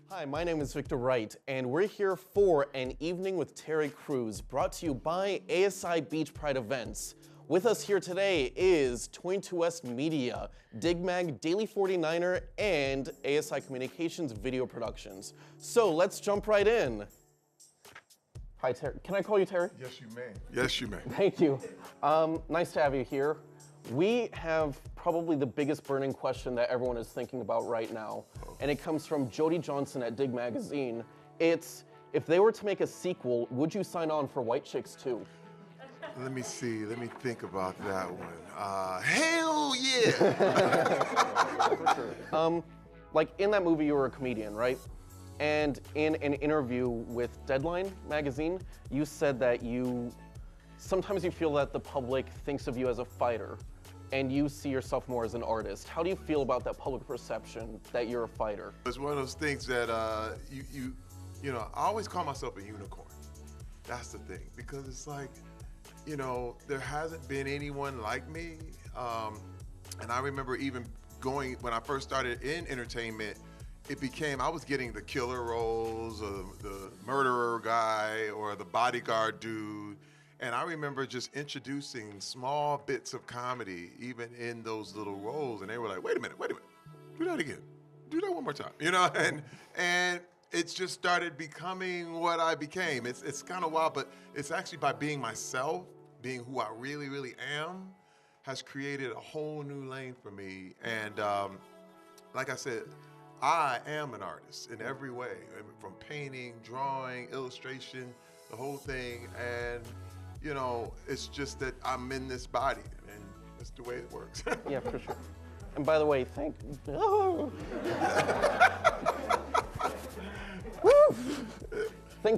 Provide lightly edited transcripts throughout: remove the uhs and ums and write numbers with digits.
Hi, my name is Victor Wright, and we're here for an evening with Terry Crews, brought to you by ASI Beach Pride Events. With us here today is 22S Media, DigMag, Daily 49er, and ASI Communications Video Productions. So let's jump right in. Hi, Terry. Can I call you Terry? Yes, you may. Yes, you may. Thank you. Nice to have you here. We have probably the biggest burning question that everyone is thinking about right now, and it comes from Jody Johnson at Dig Magazine. It's, if they were to make a sequel, would you sign on for White Chicks 2? Let me see. Let me think about that one. Hell yeah! Like in that movie, you were a comedian, right? And in an interview with Deadline magazine, you said that sometimes you feel that the public thinks of you as a fighter, and you see yourself more as an artist. How do you feel about that public perception that you're a fighter? It's one of those things that you know, I always call myself a unicorn. That's the thing, because it's like, you know, there hasn't been anyone like me. And I remember even going, when I first started in entertainment, I was getting the killer roles, or the murderer guy, or the bodyguard dude. And I remember just introducing small bits of comedy, even in those little roles. And they were like, wait a minute, do that again. Do that one more time, you know? And it's just started becoming what I became. It's kind of wild, but it's actually by being myself, being who I really, really am, has created a whole new lane for me. And like I said, I am an artist in every way, from painting, drawing, illustration, the whole thing. And you know, it's just that I'm in this body, and that's the way it works. Yeah, for sure. And by the way, thank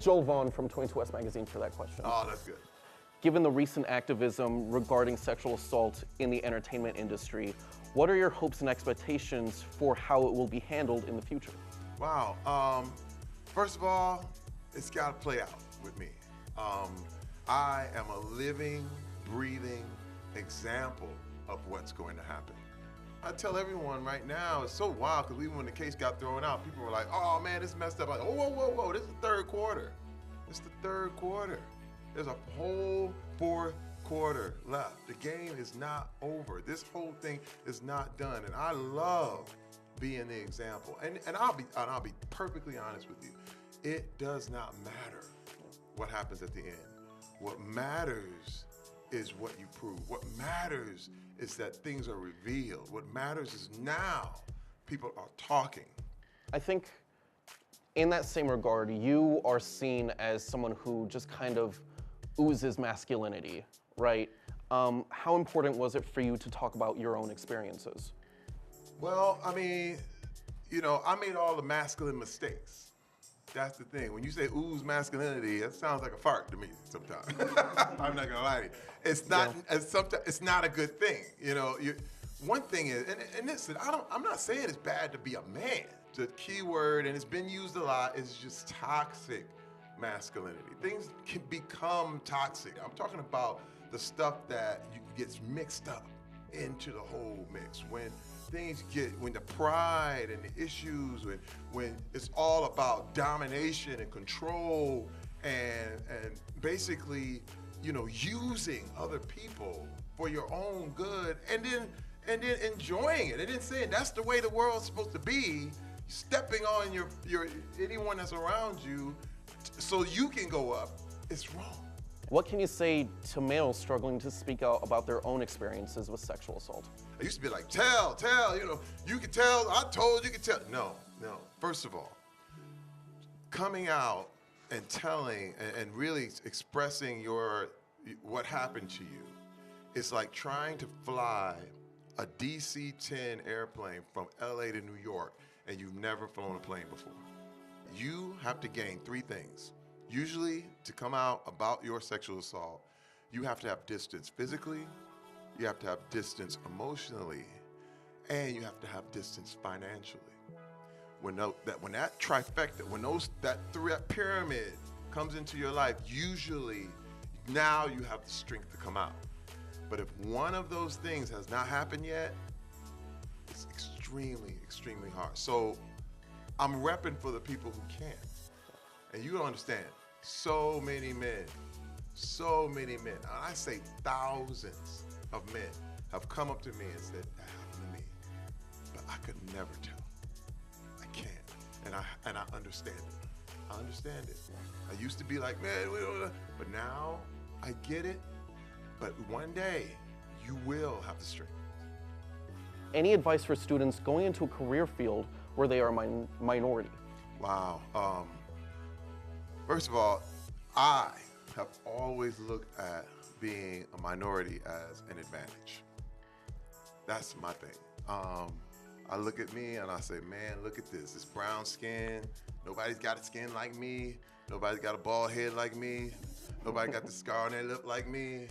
Joel Vaughn from 22S Magazine for that question. Oh, that's good. Given the recent activism regarding sexual assault in the entertainment industry, what are your hopes and expectations for how it will be handled in the future? Wow. First of all, it's got to play out with me. I am a living, breathing example of what's going to happen. I tell everyone right now, it's so wild, because even when the case got thrown out, people were like, oh man, this messed up. I'm like, oh, whoa, this is the third quarter. It's the third quarter. There's a whole fourth quarter left. The game is not over. This whole thing is not done. And I love being the example. And I'll be perfectly honest with you. It does not matter what happens at the end. What matters is what you prove. What matters is that things are revealed. What matters is now people are talking. I think in that same regard, you are seen as someone who just kind of oozes masculinity, right? How important was it for you to talk about your own experiences? Well, I mean, you know, I made all the masculine mistakes. That's the thing. When you say ooze masculinity, it sounds like a fart to me sometimes. I'm not gonna lie to you. It's not. Yeah. Sometimes it's not a good thing. You know. One thing is, and listen, I'm not saying it's bad to be a man. The key word, and it's been used a lot, is just toxic masculinity. Things can become toxic. I'm talking about the stuff that gets mixed up into the whole mix. When the pride and the issues, when it's all about domination and control and basically, you know, using other people for your own good and then enjoying it and then saying that's the way the world's supposed to be, stepping on your anyone that's around you so you can go up, it's wrong. What can you say to males struggling to speak out about their own experiences with sexual assault? I used to be like, tell, you know, you can tell, I told you can tell. No. First of all, coming out and telling and really expressing what happened to you, it's like trying to fly a DC-10 airplane from LA to New York and you've never flown a plane before. You have to gain three things. Usually, to come out about your sexual assault, you have to have distance physically, you have to have distance emotionally, and you have to have distance financially. When that trifecta, that pyramid comes into your life, usually now you have the strength to come out. But if one of those things has not happened yet, it's extremely, extremely hard. So I'm repping for the people who can't. And you don't understand, so many men, and I say thousands of men have come up to me and said, that happened to me, but I could never tell. I can't, and I understand it. I understand it. I used to be like, man, we don't know. But now I get it, but one day you will have the strength. Any advice for students going into a career field where they are a minority? Wow. First of all, I have always looked at being a minority as an advantage. That's my thing. I look at me and I say, man, look at this brown skin. Nobody's got a skin like me. Nobody's got a bald head like me. Nobody got the scar on their lip like me.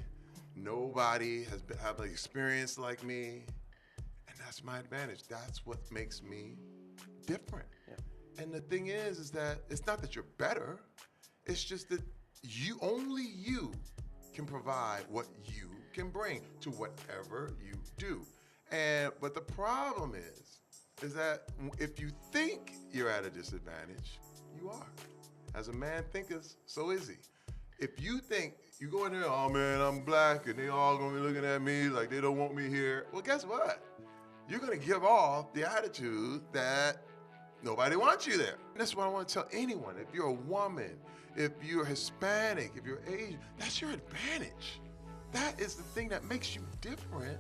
Nobody has had an experience like me. And that's my advantage. That's what makes me different. Yeah. And the thing is that it's not that you're better. It's just that only you can provide what you can bring to whatever you do. But the problem is that if you think you're at a disadvantage, you are. As a man thinketh, so is he. If you think, you go in there, oh man, I'm black, and they all gonna be looking at me like they don't want me here. Well, guess what? You're gonna give off the attitude that nobody wants you there. And that's what I want to tell anyone. If you're a woman, if you're Hispanic, if you're Asian, that's your advantage. That is the thing that makes you different,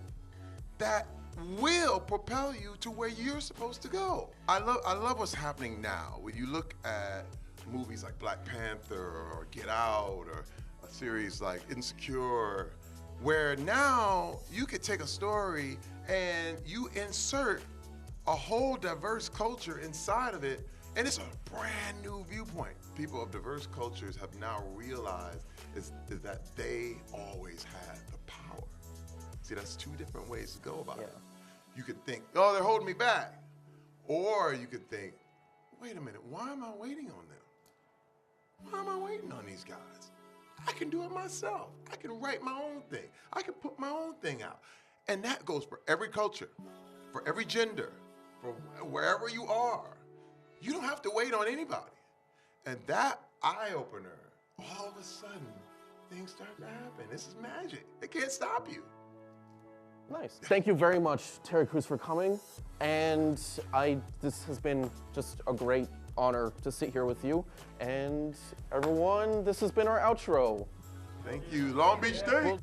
that will propel you to where you're supposed to go. I love what's happening now. When you look at movies like Black Panther or Get Out or a series like Insecure, where now you could take a story and you insert a whole diverse culture inside of it, and it's a brand new viewpoint. People of diverse cultures have now realized is that they always had the power. See, that's two different ways to go about it. You could think, oh, they're holding me back. Or you could think, wait a minute, why am I waiting on them? Why am I waiting on these guys? I can do it myself. I can write my own thing. I can put my own thing out. And that goes for every culture, for every gender, for wherever you are. You don't have to wait on anybody. And that eye-opener, all of a sudden, things start to happen. This is magic. It can't stop you. Nice. Thank you very much, Terry Crews, for coming. And this has been just a great honor to sit here with you. And everyone, this has been our outro. Thank you, Long Beach State.